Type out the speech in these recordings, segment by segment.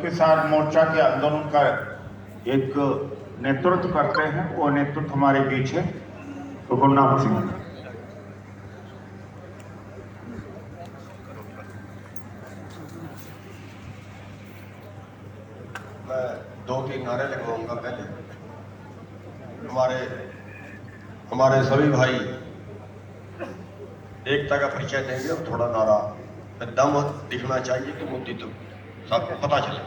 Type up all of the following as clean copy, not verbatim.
किसान मोर्चा के आंदोलन का एक नेतृत्व करते हैं, वो नेतृत्व हमारे बीच है तो गुरनाम सिंह। मैं 2-3 नारे लगवाऊंगा। पहले हमारे सभी भाई एकता का परिचय देंगे और थोड़ा नारा दम दिखना चाहिए कि मुद्दे तो सबको पता चले।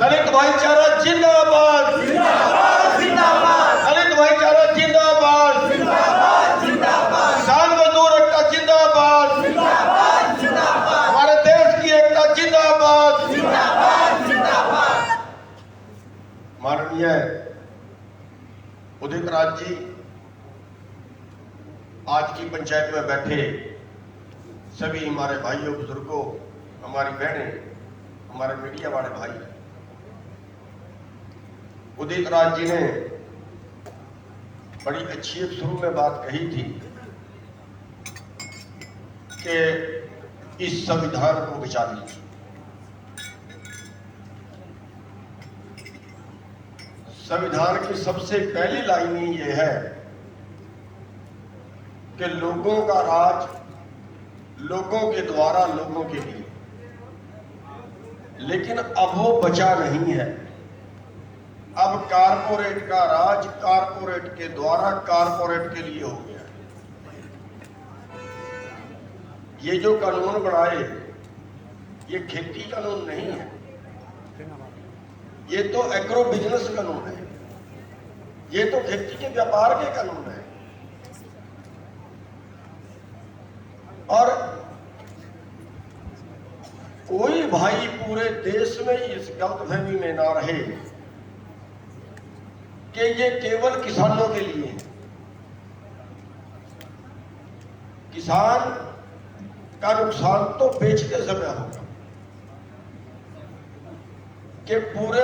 दलित भाईचारा जिंदाबाद, जिंदाबाद जिंदाबाद, दलित भाईचारा जिंदाबाद, जिंदाबाद जिंदाबाद, किसान मजदूर एकता जिंदाबाद, जिंदाबाद जिंदाबाद, हमारे देश की एकता जिंदाबाद, जिंदाबाद जिंदाबाद। माननीय उदित राज जी, आज की पंचायत में बैठे सभी हमारे भाइयों बुजुर्गों, हमारी बहनें, हमारे मीडिया वाले भाई, उदित राज जी ने बड़ी अच्छी एक शुरू में बात कही थी कि इस संविधान को बचा लीजिए। संविधान की सबसे पहली लाइन ही यह है कि लोगों का राज लोगों के द्वारा लोगों के लिए, लेकिन अब वो बचा नहीं है। अब कारपोरेट का राज कारपोरेट के द्वारा कारपोरेट के लिए हो गया। ये जो कानून बनाए, ये खेती कानून नहीं है, ये तो एग्रो बिजनेस कानून है, ये तो खेती के व्यापार के कानून है। और कोई भाई पूरे देश में इस गलतफहमी में ना रहे कि ये केवल किसानों के लिए है। किसान का नुकसान तो बेचते समय होगा कि पूरे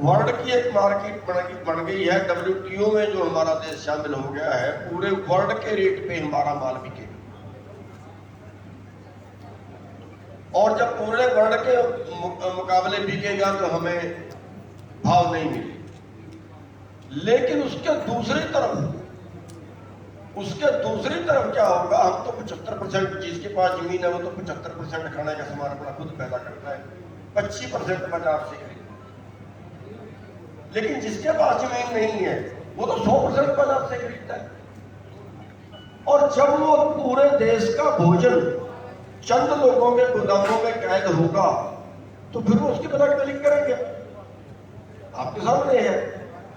वर्ल्ड की एक मार्केट बन गई है। WTO में जो हमारा देश शामिल हो गया है, पूरे वर्ल्ड के रेट पे हमारा माल बिकेगा। और जब पूरे वर्ल्ड के मुकाबले बिकेगा तो हमें भाव नहीं मिलेगा। लेकिन उसके दूसरी तरफ क्या होगा? हम तो 75%, जिसके पास जमीन है वो तो 75% खाने का सामान अपना खुद पैदा करता है, 25% बाजार से खरीदता है। लेकिन जिसके पास जमीन नहीं है वो तो 100% बाजार से खरीदता है। और जब वो पूरे देश का भोजन चंद लोगों के गोदामों में कैद होगा तो फिर वो उसकी बदला लिंक करेंगे। आपके सामने है,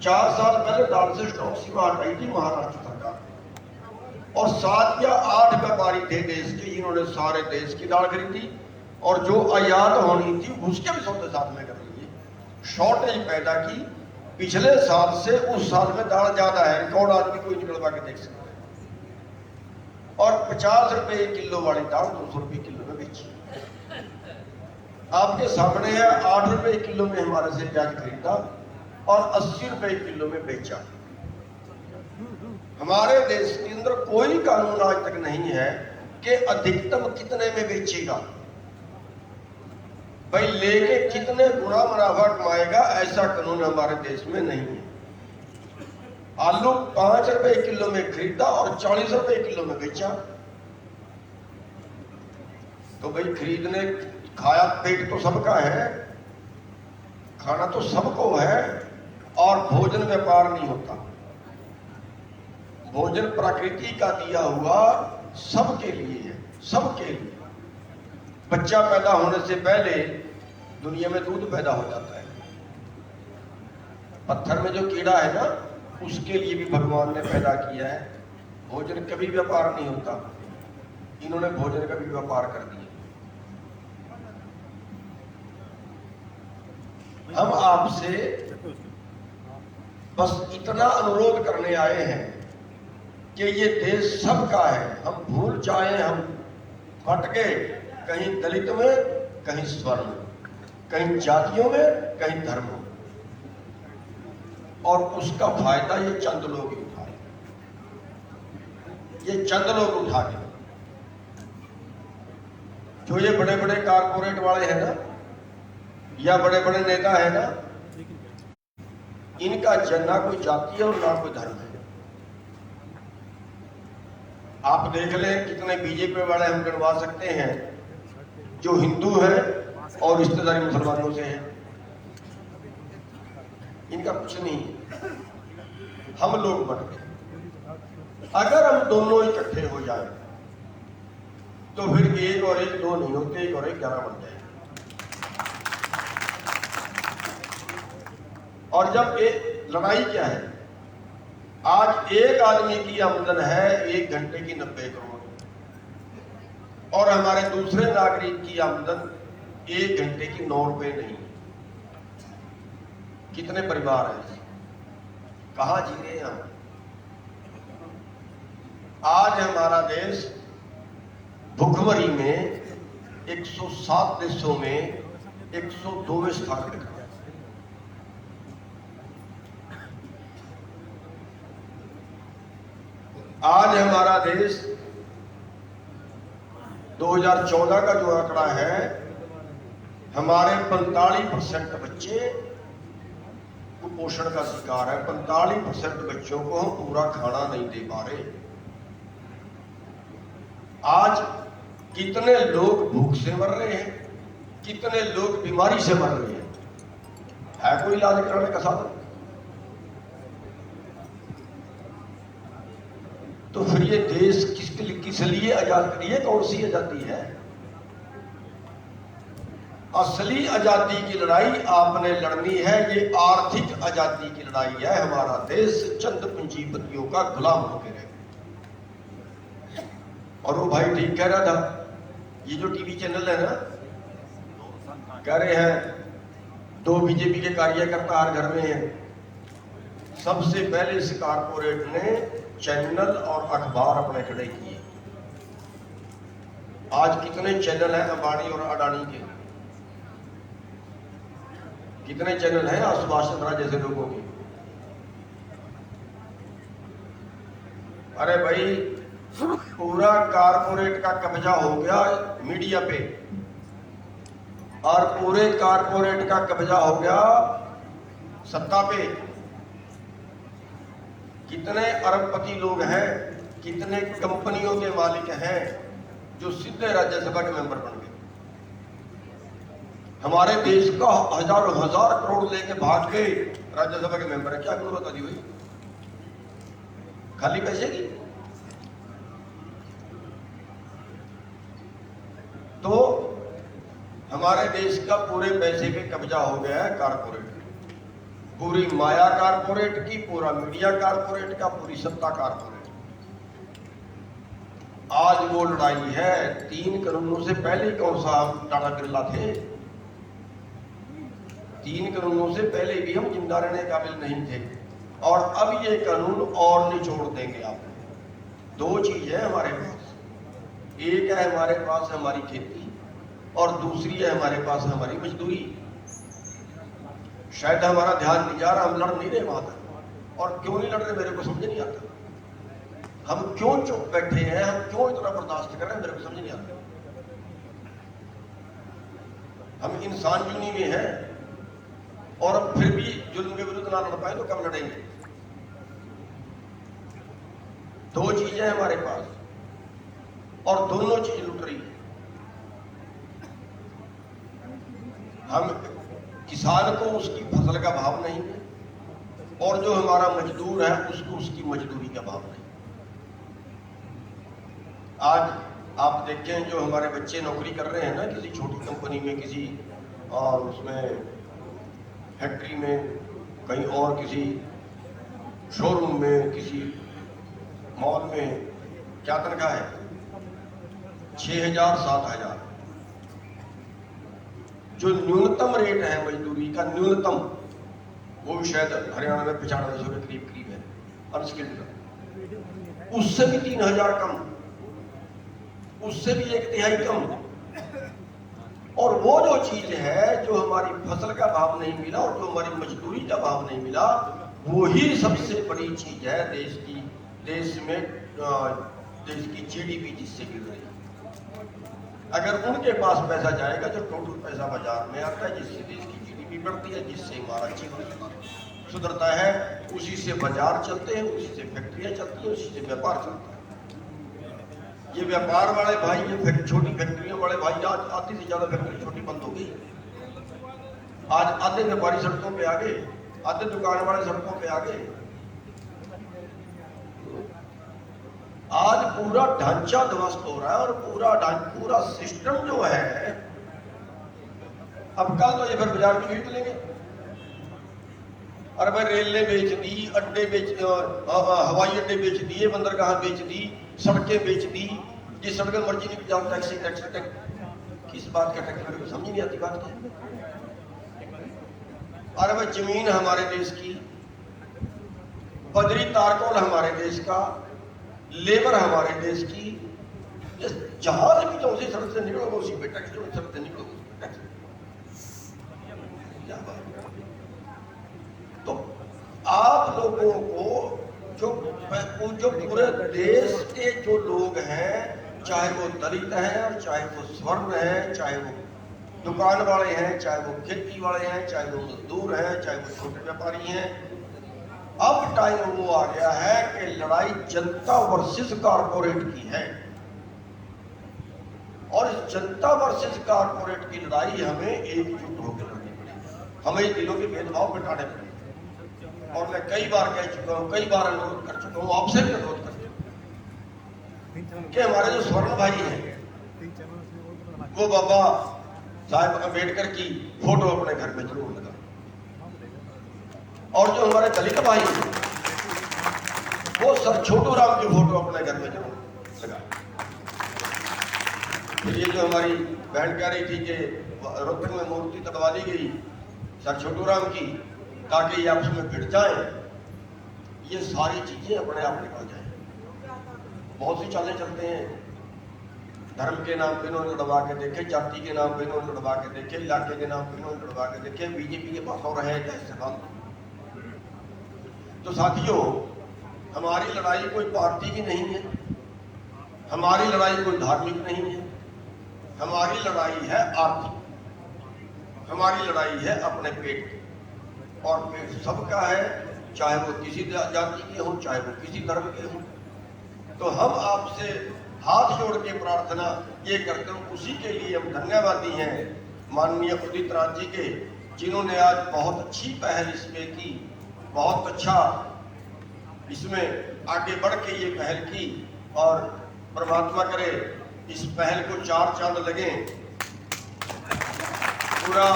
4 साल पहले दाल से स्टॉक सीमा हटाई थी महाराष्ट्र सरकार, और 7 या 8 व्यापारी थे देश के, जिन्होंने सारे देश की दाल खरीदी और जो आयात होनी थी उसके भी सौदे साथ में कर लिए, शॉर्टेज पैदा की। पिछले साल से उस साल में दाल ज्यादा है, रिकॉर्ड आदमी कोई निकलवा के देख सकता है। और 50 रुपए किलो वाली दाल 200 रुपए किलो में बेची। आपके सामने है, 8 रुपए किलो में हमारे से प्याज खरीदा और 80 रुपए किलो में बेचा। हमारे देश के अंदर कोई कानून आज तक नहीं है कि अधिकतम कितने में बेचेगा, भाई लेके कितने गुना मुनाफा कमाएगा, ऐसा कानून हमारे देश में नहीं है। आलू 5 रुपए किलो में खरीदा और 40 रुपए किलो में बेचा। तो भाई खरीदने खाया पेट तो सबका है, खाना तो सबको है, और भोजन व्यापार नहीं होता। भोजन प्रकृति का दिया हुआ सबके लिए है, सबके लिए। बच्चा पैदा होने से पहले दुनिया में दूध पैदा हो जाता है। पत्थर में जो कीड़ा है ना, उसके लिए भी भगवान ने पैदा किया है। भोजन कभी व्यापार नहीं होता, इन्होंने भोजन का भी व्यापार कर दिया। हम आपसे बस इतना अनुरोध करने आए हैं कि ये देश सबका है। हम भूल जाएं, हम फट गए कहीं दलित में, कहीं स्वर्ण में, कहीं जातियों में, कहीं धर्मों में, और उसका फायदा ये चंद लोग ही उठाए, ये चंद लोग उठा के। जो ये बड़े बड़े कारपोरेट वाले हैं ना, या बड़े बड़े नेता है ना, इनका ना कोई जाति है और ना कोई धर्म है। आप देख लें कितने बीजेपी वाले हम गिनवा सकते हैं जो हिंदू हैं और रिश्तेदारी मुसलमानों से हैं। इनका कुछ नहीं है। हम लोग बन गए। अगर हम दोनों इकट्ठे हो जाए तो फिर 1 और 1 2 नहीं होते, 1 और 1 11 बन जाए। और जब लड़ाई क्या है, आज एक आदमी की आमदन है 1 घंटे की 90 करोड़ और हमारे दूसरे नागरिक की आमदन 1 घंटे की 9 रुपए नहीं। कितने परिवार हैं, कहां जी रहे हैं हम? आज हमारा देश भुखमरी में 107 देशों में 102वें स्थान पर है। आज हमारा देश 2014 का जो आंकड़ा है, हमारे 45% बच्चे कुपोषण का शिकार है। 45% बच्चों को हम पूरा खाना नहीं दे पा रहे। आज कितने लोग भूख से मर रहे हैं, कितने लोग बीमारी से मर रहे हैं, है कोई इलाज कराने का साधन? तो फिर ये देश किस लिए आजाद, ये कौन सी आजादी है? असली आजादी की लड़ाई आपने लड़नी है, ये आर्थिक आजादी की लड़ाई है। हमारा देश चंद पूंजीपतियों का गुलाम होकर रहे। और वो भाई ठीक कह रहा था, ये जो टीवी चैनल है ना, कह रहे हैं 2 बीजेपी के कार्यकर्ता हर घर में हैं। सबसे पहले इस कारपोरेट ने चैनल और अखबार अपने खड़े किए। आज कितने चैनल हैं अंबानी और अडानी के? कितने चैनल हैं सुभाष चंद्रा जैसे लोगों के? अरे भाई, पूरा कारपोरेट का कब्जा हो गया मीडिया पे और पूरे कारपोरेट का कब्जा हो गया सत्ता पे। कितने अरबपति लोग हैं, कितने कंपनियों के मालिक हैं जो सीधे राज्यसभा के मेंबर बन गए। हमारे देश का हजारों हजार करोड़ लेके भाग गए राज्यसभा के मेंबर है। क्या करो बता दी भाई, खाली पैसे की? तो हमारे देश का पूरे पैसे पे कब्जा हो गया है कारपोरेट। पूरी माया कारपोरेट की, पूरा मीडिया कारपोरेट का, पूरी सत्ता कारपोरेट। आज वो लड़ाई है। 3 कानूनों से पहले कौन सा हम टाटा बिरला थे? 3 कानूनों से पहले भी हम जिंदा रहने काबिल नहीं थे और अब ये कानून और निचोड़ देंगे आपको। 2 चीज है हमारे पास, एक है हमारे पास हमारी खेती और दूसरी है हमारे पास हमारी मजदूरी। शायद हमारा ध्यान नहीं जा रहा, हम लड़ नहीं रहे वहां तक। और क्यों नहीं लड़ रहे मेरे को समझ नहीं आता। हम क्यों चुप बैठे हैं, हम क्यों इतना बर्दाश्त कर रहे हैं, मेरे को समझ नहीं आता। हम इंसान जुनी में हैं और फिर भी जुल्म के विरुद्ध ना लड़ पाए तो कब लड़ेंगे? 2 चीजें हैं हमारे पास और दोनों चीज लुट रही है। हम किसान को उसकी फसल का भाव नहीं है और जो हमारा मजदूर है उसको उसकी मजदूरी का भाव नहीं। आज आप देखें जो हमारे बच्चे नौकरी कर रहे हैं ना, किसी छोटी कंपनी में, किसी उसमें फैक्ट्री में, कहीं और किसी शोरूम में, किसी मॉल में, क्या तनख्वाह है? 6,000 7,000। जो न्यूनतम रेट है मजदूरी का, न्यूनतम, वो भी शायद हरियाणा में 9500 के करीब है अनस्किल्ड का। उससे भी 3,000 कम, उससे भी 1/3 कम। और वो जो चीज है, जो हमारी फसल का भाव नहीं मिला और जो हमारी मजदूरी का भाव नहीं मिला, वो ही सबसे बड़ी चीज है देश की, देश में देश की GDP जिससे गिर रही है। अगर उनके पास पैसा जाएगा जो टोटल पैसा बाजार में आता है, जिससे देश की जीडीपी बढ़ती है, जिससे हमारा जीवन सुधरता है, उसी से बाजार चलते हैं, उसी से फैक्ट्रियां चलती हैं, उसी से व्यापार चलता है। ये व्यापार वाले भाई, ये छोटी फैक्ट्रियों वाले भाई, आज आधी से ज्यादा फैक्ट्री छोटी बंद हो गई। आज आधे व्यापारी सड़कों पे आ गए, आधे दुकान वाले सड़कों पे आ गए। आज पूरा ढांचा ध्वस्त हो रहा है और पूरा सिस्टम जो है, अब कल तो ये फिर बाजार में खरीद लेंगे। और भाई रेलें बेच दी, अड्डे बेच, हवाई अड्डे बेच दिए, बंदरगाह बेच दी, सड़कें बेच दी, जिस सड़क मर्जी नहीं जाओ, टैक्सी टैक्स टैक्स, किस बात का टैक्स मेरे को समझ नहीं आती बात क्या। अरे भाई जमीन हमारे देश की, बदरी तारकोल हमारे देश का, लेबर हमारे देश की, जहाज भी जो उसी सड़क से निकलोगे उसी पे टैक्स, जो सड़क से निकलोगे उसी पे टैक्स। क्या बात है। तो आप लोगों को जो पूरे देश के जो लोग हैं, चाहे वो दलित हैं और चाहे वो स्वर्ण हैं, चाहे वो दुकान वाले हैं, चाहे वो खेती वाले हैं, चाहे वो मजदूर हैं, चाहे वो छोटे व्यापारी हैं, अब टाइम वो आ गया है कि लड़ाई जनता वर्सेस कारपोरेट की है। और इस जनता वर्सेस कारपोरेट की लड़ाई हमें एकजुट होकर लड़नी पड़ेगी, हमें दिलों के भेदभाव मिटाने पड़ेंगे। और मैं कई बार कह चुका हूं, कई बार अनुरोध कर चुका हूं, आपसे भी अनुरोध कर चुका हूं कि हमारे जो स्वर्ण भाई हैं, वो बाबा साहब अम्बेडकर की फोटो अपने घर में जरूर लगा, और जो हमारे दलित भाई हैं, वो सर छोटू राम की फोटो अपने घर में जरूर लगा। ये जो हमारी बहन कह रही थी कि रोहतक में मूर्ति तड़वा दी गई सर छोटू राम की, ताकि ये आपस में भिड़ जाए, ये सारी चीजें अपने आप निकल जाए। बहुत सी चालें चलते हैं, धर्म के नाम पे इन्होंने लड़वा के देखे, जाति के नाम पे इन्होंने लड़वा के देखे, इलाके के नाम पे इन्होंने लड़वा के देखे, बीजेपी के पास और है जैसे बात। तो साथियों, हमारी लड़ाई कोई पार्टी की नहीं है, हमारी लड़ाई कोई धार्मिक नहीं है, हमारी लड़ाई है आर्थिक, हमारी लड़ाई है अपने पेट की। और पेट सबका है, चाहे वो किसी जाति के हो, चाहे वो किसी धर्म के हो। तो हम आपसे हाथ जोड़ के प्रार्थना ये करते हैं, उसी के लिए हम धन्यवादी हैं माननीय उदित राज जी के, जिन्होंने आज बहुत अच्छी पहल इसमें की, बहुत अच्छा इसमें आगे बढ़ के ये पहल की। और परमात्मा करे इस पहल को 4 चांद लगे, पूरा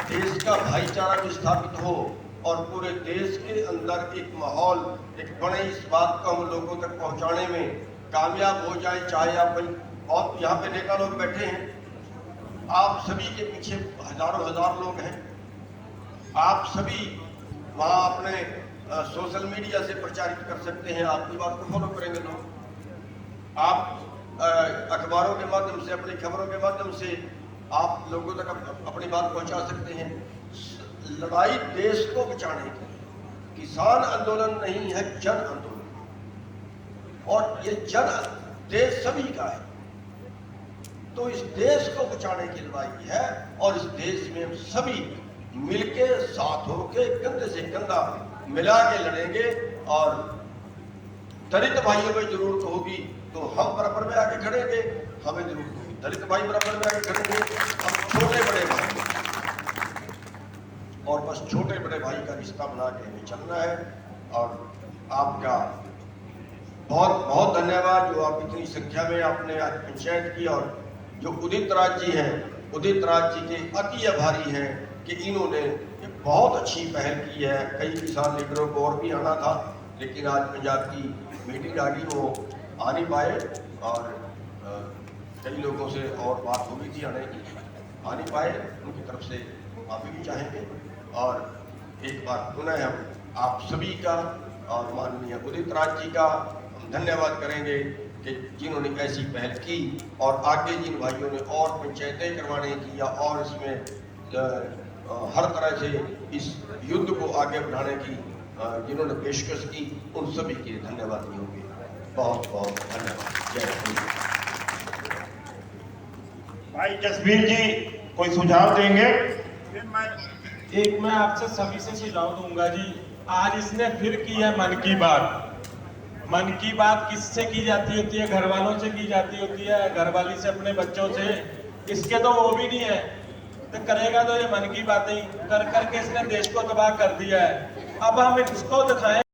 देश का भाईचारा भी स्थापित हो और पूरे देश के अंदर एक माहौल एक बने, इस बात को हम लोगों तक पहुंचाने में कामयाब हो जाए। चाहे आप और यहाँ पे नेता लोग बैठे हैं, आप सभी के पीछे हजारों हजार लोग हैं, आप सभी वहाँ अपने सोशल मीडिया से प्रचारित कर सकते हैं, आपकी बात को फॉलो करेंगे लोग, आप अखबारों के माध्यम से, अपनी खबरों के माध्यम से आप लोगों तक अपनी बात पहुंचा सकते हैं। लड़ाई देश को बचाने की, किसान आंदोलन नहीं है, जन आंदोलन, और ये जन देश सभी का है। तो इस देश को बचाने की लड़ाई है और इस देश में हम सभी मिलके साथ होके कंधे से कंधा मिला के लड़ेंगे। और दलित भाइयों में जरूरत होगी तो हम बराबर में आके खड़ेंगे, हमें जरूरत होगी दलित भाई बराबर में आके खड़ेंगे, हम छोटे बड़े भाई, और बस छोटे बड़े भाई का रिश्ता बना के हमें चलना है। और आपका बहुत बहुत धन्यवाद जो आप इतनी संख्या में आपने आज पंचायत की। और जो उदित राज जी हैं, उदित राज जी के अति आभारी हैं कि इन्होंने ये बहुत अच्छी पहल की है। कई किसान लीडरों को और भी आना था, लेकिन आज पंजाब की मीटिंग आ गई, वो आ नहीं पाए, और कई लोगों से और बात हो गई थी आने की, आ नहीं पाए, उनकी तरफ से माफी भी चाहेंगे। और एक बार पुनः हम आप सभी का और माननीय उदित राज जी का हम धन्यवाद करेंगे कि जिन्होंने ऐसी पहल की, और आगे जिन भाइयों ने और पंचायतें करवाने की या और इसमें हर तरह से इस युद्ध को आगे बढ़ाने की जिन्होंने पेशकश की, उन सभी के धन्यवाद होंगे। बहुत बहुत धन्यवाद। जय हिंद। भाई जसवीर जी कोई सुझाव देंगे? फिर मैं एक मैं आपसे सभी से सुझाव दूंगा जी। आज इसने फिर की है मन की बात। मन की बात किससे की जाती होती है? घर वालों से की जाती होती है, घरवाली से, अपने बच्चों से। इसके तो वो भी नहीं है, तो करेगा तो ये मन की बातें ही कर करके इसने देश को तबाह कर दिया है। अब हम इसको दिखाएं